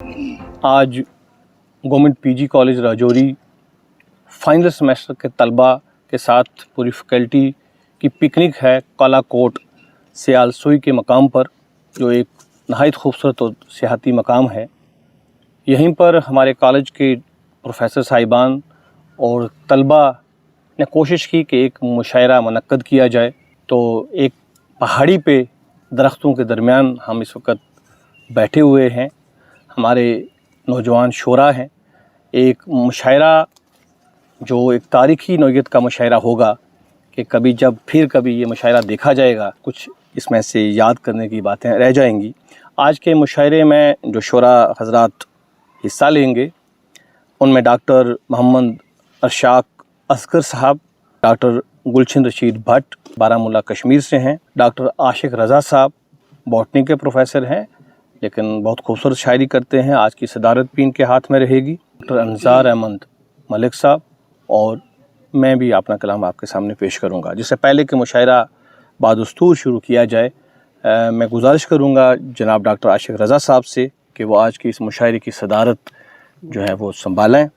आज government PG college Rajouri final semester के तलबा के साथ पूरी फैकल्टी की पिकनिक है काला कोट सियाल सोई के मकाम पर, जो एक नहायत खूबसूरत और सियाहती मकाम है। यहीं पर हमारे कॉलेज के प्रोफेसर साहिबान और तलबा ने कोशिश की कि एक मुशायरा मुनक्कद किया जाए। तो एक पहाड़ी पे दरख्तों के दरमियान हम इस वक्त बैठे हुए हैं, हमारे नौजवान शोरा हैं। एक मुशायरा जो एक तारीख़ी नौइयत का मुशायरा होगा कि कभी ये मुशायरा देखा जाएगा, कुछ इसमें से याद करने की बातें रह जाएंगी। आज के मुशायरे में जो शोरा हज़रात हिस्सा लेंगे उनमें डॉक्टर मोहम्मद अरशाक असगर साहब, डॉक्टर गुलशन रशीद भट्ट बारामूला कश्मीर से हैं, डॉक्टर आशिक रज़ा साहब बॉटनी के प्रोफेसर हैं लेकिन बहुत खूबसूरत शायरी करते हैं। आज की सदारत भी इनके हाथ में रहेगी। डॉक्टर अंजार अहमद मलिक साहब और मैं भी अपना कलाम आपके सामने पेश करूंगा। जिससे पहले कि मुशायरा बादस्तूर शुरू किया जाए, मैं गुजारिश करूंगा जनाब डॉक्टर आशिक रज़ा साहब से कि वो आज की इस मुशायरे की सदारत जो है वो संभालें।